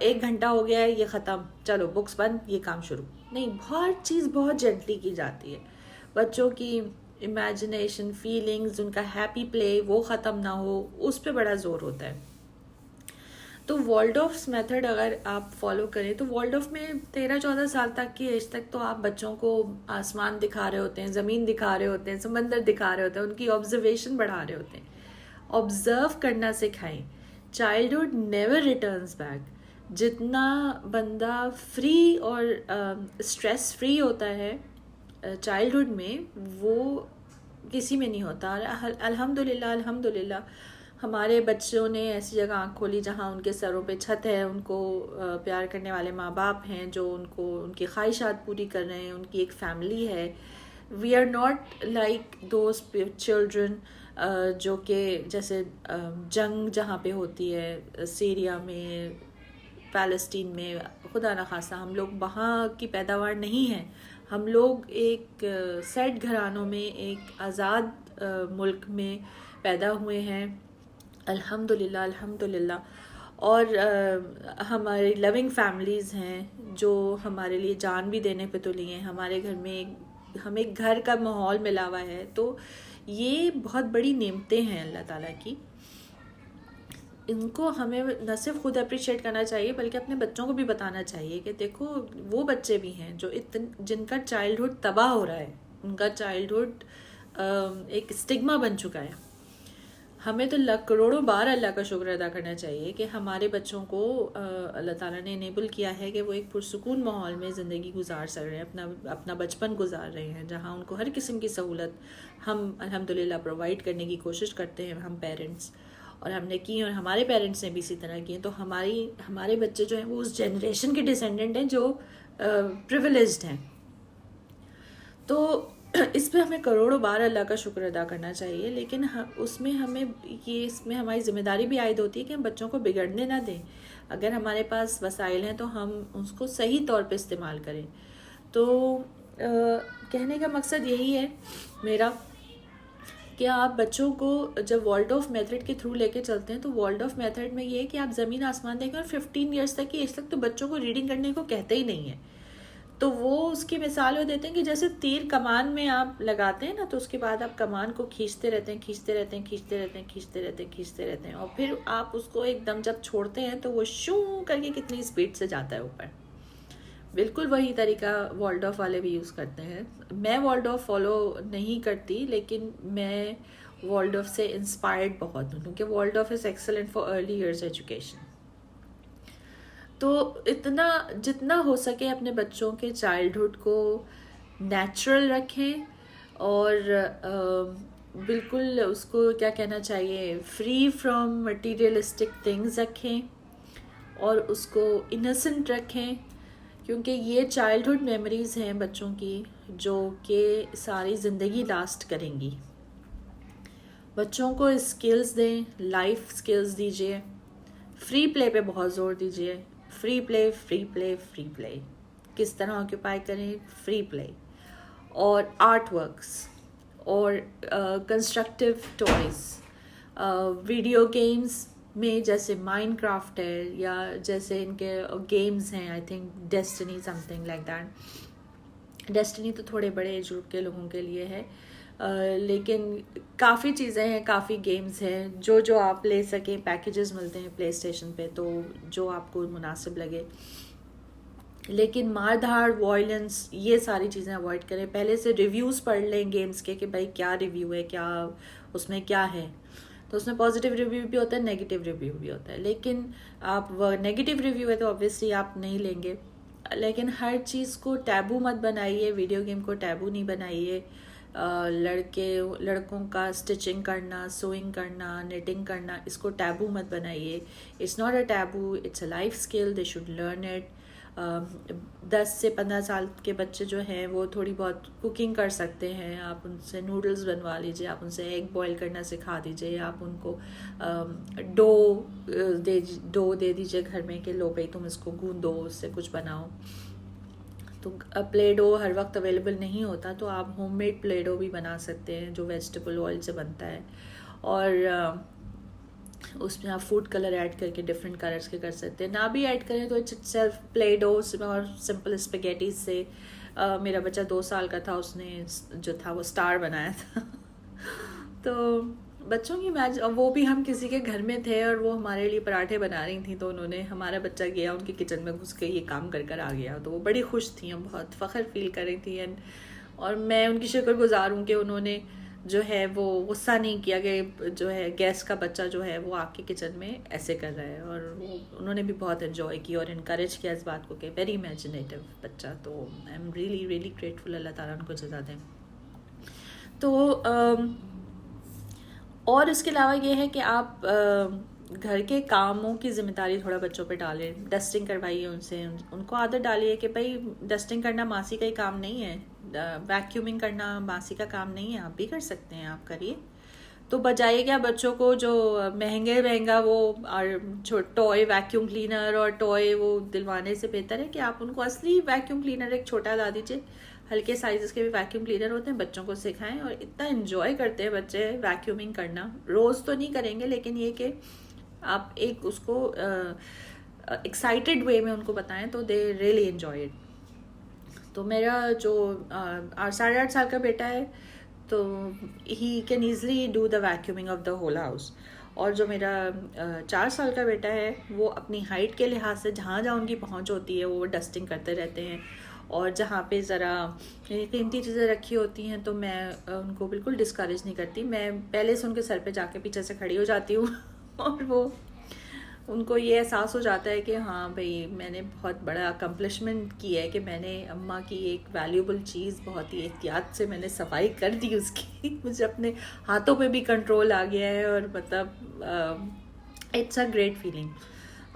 1 घंटा हो गया है ये ख़त्म, चलो बुक्स बंद, ये काम शुरू। नहीं, हर चीज़ बहुत जेंटली की जाती है। बच्चों की इमेजिनेशन, फीलिंग्स, उनका हैप्पी प्ले वो ख़त्म ना हो, उस पर बड़ा ज़ोर होता है। तो वॉल्डॉर्फ्स मेथड अगर आप फॉलो करें तो वॉल्डॉर्फ में 13-14 साल तक की एज तक तो आप बच्चों को आसमान दिखा रहे होते हैं, ज़मीन दिखा रहे होते हैं, समंदर दिखा रहे होते हैं, उनकी ऑब्जर्वेशन बढ़ा रहे होते हैं। ऑब्ज़र्व करना सिखाएं। Childhood never returns back. जितना बंदा फ्री और स्ट्रेस फ्री होता है चाइल्डहुड में, वो किसी में नहीं होता। अल्हम्दुलिल्लाह अल्हम्दुलिल्लाह हमारे बच्चों ने ऐसी जगह आँख खोली जहाँ उनके सरों पे छत है, उनको प्यार करने वाले माँ बाप हैं जो उनको उनकी ख्वाहिशात पूरी कर रहे हैं, उनकी एक फैमिली है। We are not like those children जो कि जैसे जंग जहाँ पे होती है सीरिया में, फ़लस्तीन में, खुदा न खासा हम लोग वहाँ की पैदावार नहीं हैं। हम लोग एक सेट घरानों में, एक आज़ाद मुल्क में पैदा हुए हैं, अल्हम्दुलिल्लाह अल्हम्दुलिल्लाह। और हमारी लविंग फैमिलीज़ हैं जो हमारे लिए जान भी देने पे तुली हैं। हमारे घर में हमें घर का माहौल मिला हुआ है। तो ये बहुत बड़ी नेमतें हैं अल्लाह ताला की। इनको हमें न सिर्फ खुद अप्रिशिएट करना चाहिए बल्कि अपने बच्चों को भी बताना चाहिए कि देखो वो बच्चे भी हैं जो जिनका चाइल्डहुड तबाह हो रहा है, उनका चाइल्डहुड एक स्टिग्मा बन चुका है। हमें तो करोड़ों बार अल्लाह का शुक्र अदा करना चाहिए कि हमारे बच्चों को अल्लाह ताला ने इनेबल किया है कि वो एक पुरसुकून माहौल में ज़िंदगी गुजार सक रहे हैं, अपना बचपन गुजार रहे हैं, जहाँ उनको हर किस्म की सहूलत हम अल्हम्दुलिल्लाह प्रोवाइड करने की कोशिश करते हैं हम पेरेंट्स, और हमने की और हमारे पेरेंट्स ने भी इसी तरह की। तो हमारे बच्चे जो हैं वो उस जनरेशन के डिसेंडेंट हैं जो प्रिविलेज्ड हैं। तो इस पर हमें करोड़ों बार अल्लाह का शुक्र अदा करना चाहिए, लेकिन इसमें हमारी ज़िम्मेदारी भी आयद होती है कि हम बच्चों को बिगड़ने ना दें। अगर हमारे पास वसाइल हैं तो हम उसको सही तौर पे इस्तेमाल करें। तो कहने का मकसद यही है मेरा कि आप बच्चों को जब वॉल्डॉर्फ मेथड के थ्रू लेके चलते हैं तो वॉल्डॉर्फ मेथड में ये है कि आप ज़मीन आसमान देखें, और 15 ईयर्स तक की एज तक तो बच्चों को रीडिंग करने को कहते ही नहीं है। तो वो उसकी मिसाल वो देते हैं कि जैसे तीर कमान में आप लगाते हैं ना, तो उसके बाद आप कमान को खींचते रहते हैं, खींचते रहते हैं, खींचते रहते हैं, खींचते रहते हैं, खींचते रहते हैं, और फिर आप उसको एकदम जब छोड़ते हैं तो वो शू करके कितनी स्पीड से जाता है ऊपर। बिल्कुल वही तरीका वॉल्डॉर्फ वाले भी यूज़ करते हैं। मैं वॉल्डॉर्फ फॉलो नहीं करती, लेकिन मैं वॉल्डॉर्फ से इंस्पायर्ड बहुत हूँ क्योंकि Waldorf is excellent for early years education. तो इतना जितना हो सके अपने बच्चों के चाइल्डहुड को नेचुरल रखें, और बिल्कुल उसको क्या कहना चाहिए, फ्री फ्रॉम मटीरियलिस्टिक थिंग्स रखें, और उसको इनोसेंट रखें, क्योंकि ये चाइल्डहुड मेमोरीज़ हैं बच्चों की जो कि सारी ज़िंदगी लास्ट करेंगी। बच्चों को स्किल्स दें, लाइफ स्किल्स दीजिए, फ्री प्ले पे बहुत ज़ोर दीजिए। Free play free play free play, किस तरह ऑक्यूपाई करें, फ्री प्ले और आर्ट वर्क्स और कंस्ट्रक्टिव टॉयज़, वीडियो गेम्स में जैसे माइनक्राफ्ट है या जैसे इनके गेम्स हैं, I think destiny something like that. Destiny तो थोड़े बड़े एज ग्रुप के लोगों के लिए है, लेकिन काफ़ी चीज़ें हैं, काफ़ी गेम्स हैं जो आप ले सकें। पैकेजेस मिलते हैं प्ले स्टेशन पे, तो जो आपको मुनासिब लगे। लेकिन मार धाड़, वॉयलेंस, ये सारी चीज़ें अवॉइड करें। पहले से रिव्यूज़ पढ़ लें गेम्स के कि भाई क्या रिव्यू है, क्या उसमें क्या है। तो उसमें पॉजिटिव रिव्यू भी होता है, नेगेटिव रिव्यू भी होता है। लेकिन आप नेगेटिव रिव्यू है तो ऑब्वियसली आप नहीं लेंगे। लेकिन हर चीज़ को टैबू मत बनाइए, वीडियो गेम को टैबू नहीं बनाइए। लड़कों का स्टिचिंग करना, सोइंग करना, निटिंग करना, इसको टैबू मत बनाइए. It's not a taboo, it's a life skill, they should learn it. 10 से 15 साल के बच्चे जो हैं वो थोड़ी बहुत कुकिंग कर सकते हैं. आप उनसे नूडल्स बनवा लीजिए, आप उनसे एग बॉईल करना सिखा दीजिए, आप उनको डो दे दीजिए घर में कि लो भाई तुम इसको गूंदो, उससे कुछ बनाओ. तो प्ले डो हर वक्त अवेलेबल नहीं होता, तो आप होममेड प्ले डो भी बना सकते हैं जो वेजिटेबल ऑयल से बनता है. और उसमें आप फूड कलर ऐड करके डिफरेंट कलर्स के कर सकते हैं. ना भी ऐड करें तो इट्स सेल्फ प्ले डो और सिंपल स्पेगेटीज से. मेरा बच्चा 2 साल का था, उसने जो था वो स्टार बनाया था. तो बच्चों की मैच, वो भी हम किसी के घर में थे और वो हमारे लिए पराठे बना रही थी, तो उन्होंने, हमारा बच्चा गया उनके किचन में घुस के ये काम कर कर आ गया. तो वो बड़ी खुश थी, हम बहुत फ़ख्र फील कर रही थी. एंड और मैं उनकी शुक्रगुजार हूँ कि उन्होंने जो है वो गुस्सा नहीं किया कि जो है गेस्ट का बच्चा जो है वो आपके किचन में ऐसे कर रहा है. और वो उन्होंने भी बहुत इन्जॉय किया और इनकरेज किया इस बात को कि वेरी इमेजिनेटिव बच्चा. तो I am really really grateful, अल्लाह ताला उनको जज़ा दें. तो और इसके अलावा ये है कि आप घर के कामों की जिम्मेदारी थोड़ा बच्चों पे डालें. डस्टिंग करवाइए उनसे, उनको आदत डालिए कि भाई डस्टिंग करना मासी का ही काम नहीं है, वैक्यूमिंग करना मासी का काम नहीं है, आप भी कर सकते हैं, आप करिए. तो बजाइए क्या बच्चों को जो महंगा वो टॉय वैक्यूम क्लीनर और टॉय वो दिलवाने से बेहतर है कि आप उनको असली वैक्यूम क्लीनर एक छोटा ला दीजिए. हल्के साइजेस के भी वैक्यूम क्लीनर होते हैं, बच्चों को सिखाएं. और इतना एंजॉय करते हैं बच्चे वैक्यूमिंग करना. रोज़ तो नहीं करेंगे, लेकिन ये कि आप एक उसको एक्साइटेड वे में उनको बताएं तो दे रियली एंजॉय इट. तो मेरा जो 8.5 साल का बेटा है, तो he can easily do the vacuuming of the whole house. और जो मेरा 4 साल का बेटा है, वो अपनी हाइट के लिहाज से जहाँ जहाँ उनकी पहुँच होती है वो डस्टिंग करते रहते हैं. और जहाँ पे ज़रा कीमती चीज़ें रखी होती हैं तो मैं उनको बिल्कुल डिस्करेज नहीं करती. मैं पहले से उनके सर पे जाके पीछे से खड़ी हो जाती हूँ और वो उनको ये एहसास हो जाता है कि हाँ भाई मैंने बहुत बड़ा अकम्पलिशमेंट की है कि मैंने अम्मा की एक वैल्यूबल चीज़ बहुत ही एहतियात से मैंने सफाई कर दी उसकी. मुझे अपने हाथों पे भी कंट्रोल आ गया है और मतलब इट्स अ ग्रेट फीलिंग.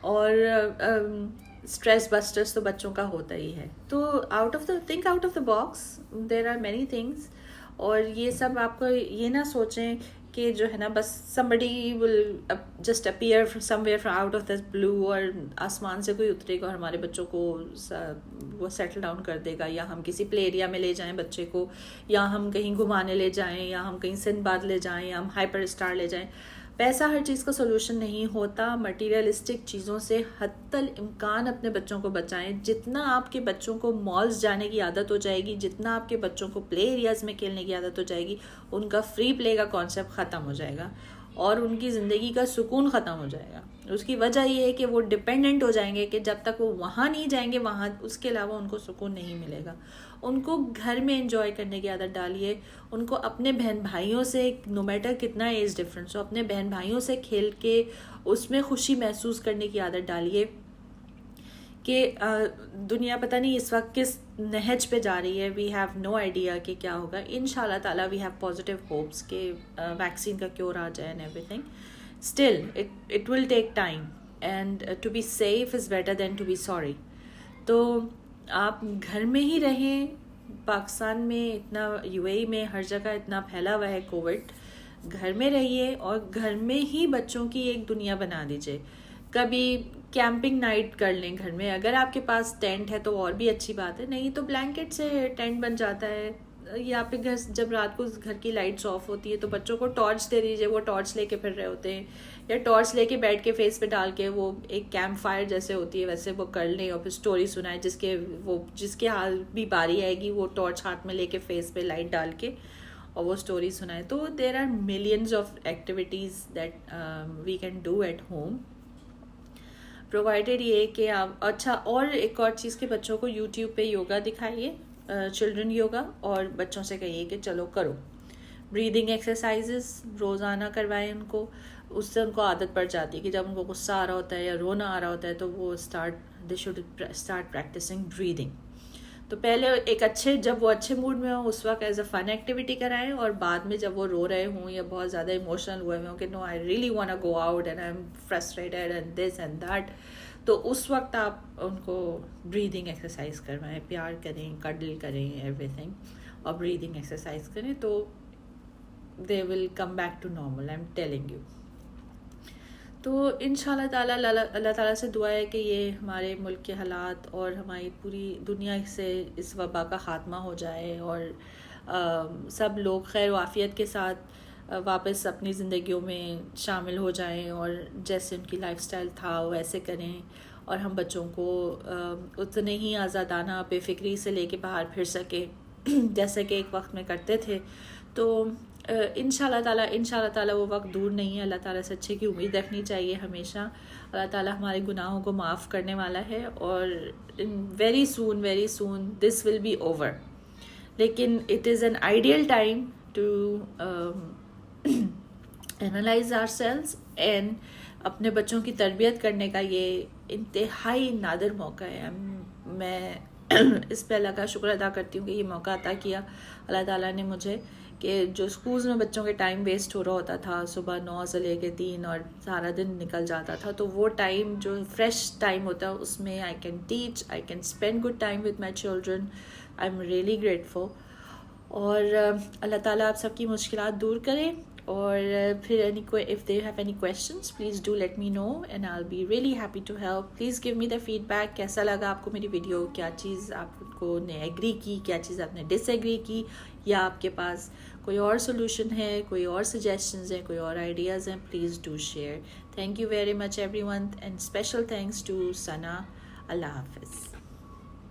और स्ट्रेस बस्टर्स तो बच्चों का होता ही है. तो out of the box, there are many things. और ये सब आपको ये ना सोचें कि जो है ना बस somebody will just appear from somewhere from out of this blue और आसमान से कोई उतरेगा और हमारे बच्चों को वो सेटल डाउन कर देगा, या हम किसी प्ले एरिया में ले जाएं बच्चे को, या हम कहीं घुमाने ले जाएं, या हम कहीं सिंदबाद ले जाएं, या हम हाइपर स्टार ले जाएं. पैसा हर चीज़ का सोल्यूशन नहीं होता. मटीरियलिस्टिक चीज़ों से हद्दल इम्कान अपने बच्चों को बचाएं. जितना आपके बच्चों को मॉल्स जाने की आदत हो जाएगी, जितना आपके बच्चों को प्ले एरियाज़ में खेलने की आदत हो जाएगी, उनका फ्री प्ले का कॉन्सेप्ट ख़त्म हो जाएगा और उनकी ज़िंदगी का सुकून ख़त्म हो जाएगा. उसकी वजह ये है कि वो डिपेंडेंट हो जाएंगे कि जब तक वो वहाँ नहीं जाएंगे, वहाँ उसके अलावा उनको सुकून नहीं मिलेगा. उनको घर में एंजॉय करने की आदत डालिए. उनको अपने बहन भाइयों से, नो मैटर कितना एज डिफरेंस हो, अपने बहन भाइयों से खेल के उसमें खुशी महसूस करने की आदत डालिए. कि दुनिया पता नहीं इस वक्त किस नहज पे जा रही है. वी हैव नो आइडिया कि क्या होगा. इंशाल्लाह ताला वी हैव पॉजिटिव होप्स कि वैक्सीन का क्योर आ जाए and everything. Still it will take time and to be safe is better than to be sorry. तो आप घर में ही रहें. पाकिस्तान में इतना, यूएई में हर जगह इतना फैला हुआ है कोविड. घर में रहिए और घर में ही बच्चों की एक दुनिया बना दीजिए. कभी कैंपिंग नाइट कर लें घर में. अगर आपके पास टेंट है तो और भी अच्छी बात है, नहीं तो ब्लैंकेट से टेंट बन जाता है. या फिर घर जब रात को घर की लाइट्स ऑफ होती है तो बच्चों को टॉर्च दे दीजिए, वो टॉर्च लेके फिर रहे होते हैं. या टॉर्च लेके बैठ के फेस पे डाल के, वो एक कैंप फायर जैसे होती है वैसे वो कर लें और फिर स्टोरी सुनाए. जिसके हाल भी बारी आएगी वो टॉर्च हाथ में लेके फेस पे लाइट डाल के और वो स्टोरी सुनाए. तो there are millions of activities that we can do at home, provided ये कि आप. अच्छा, और एक और चीज़ के बच्चों को यूट्यूब पे योगा दिखाइए, चिल्ड्रन योगा, और बच्चों से कहिए कि चलो करो. ब्रीदिंग एक्सरसाइजेस रोज़ाना करवाएं उनको. उससे उनको आदत पड़ जाती है कि जब उनको गुस्सा आ रहा होता है या रोना आ रहा होता है तो वो they should start practicing breathing. तो पहले जब वो अच्छे मूड में हो उस वक्त एज अ फन एक्टिविटी कराएं, और बाद में जब वो रो रहे हों या बहुत ज़्यादा इमोशनल हुए हों कि no I really want to go out and I am frustrated and this and that, तो उस वक्त आप उनको ब्रीदिंग एक्सरसाइज करवाएं, प्यार करें, कडल करें, एवरीथिंग, और ब्रीदिंग एक्सरसाइज करें, तो they will come back to normal, I am telling you. तो इंशाल्लाह ताला अल्लाह ताला से दुआ है कि ये हमारे मुल्क के हालात और हमारी पूरी दुनिया से इस वबा का ख़ात्मा हो जाए, और सब लोग खैर वाफ़ियत के साथ वापस अपनी ज़िंदगियों में शामिल हो जाएं, और जैसे उनकी लाइफस्टाइल था वैसे करें, और हम बच्चों को उतने ही आज़ादाना बेफिक्री से लेके बाहर फिर सके जैसे कि एक वक्त में करते थे। तो इंशाल्लाह ताला वो वक्त दूर नहीं है। अल्लाह ताला से अच्छे की उम्मीद रखनी चाहिए हमेशा। अल्लाह ताला हमारे गुनाहों को माफ़ करने वाला है, और very soon this will be over. लेकिन it is an ideal time to analyse ourselves and अपने बच्चों की तरबियत करने का ये इंतहाई नादिर मौका है। मैं इस पे अल्लाह का शुक्र अदा करती हूँ कि ये मौका अता किया अल्लाह ताला ने मुझे, कि जो स्कूल्स में बच्चों के टाइम वेस्ट हो रहा होता था, सुबह 9 से लेके 3 और सारा दिन निकल जाता था, तो वो टाइम जो फ्रेश टाइम होता है उसमें I can teach, I can spend good time with my children. I am really grateful. और अल्लाह ताला आप सबकी मुश्किलात दूर करें। और फिर if they have any questions please do let me know and I'll be really happy to help. Please give me the feedback, कैसा लगा आपको मेरी वीडियो, क्या चीज़ आपको ने एग्री की, क्या चीज़ आपने डिसएग्री की, या आपके पास कोई और सोल्यूशन है, कोई और सजेशंस हैं, कोई और आइडियाज़ हैं, please do share. Thank you very much everyone, and special thanks to Sana. अल्लाह हाफिज़।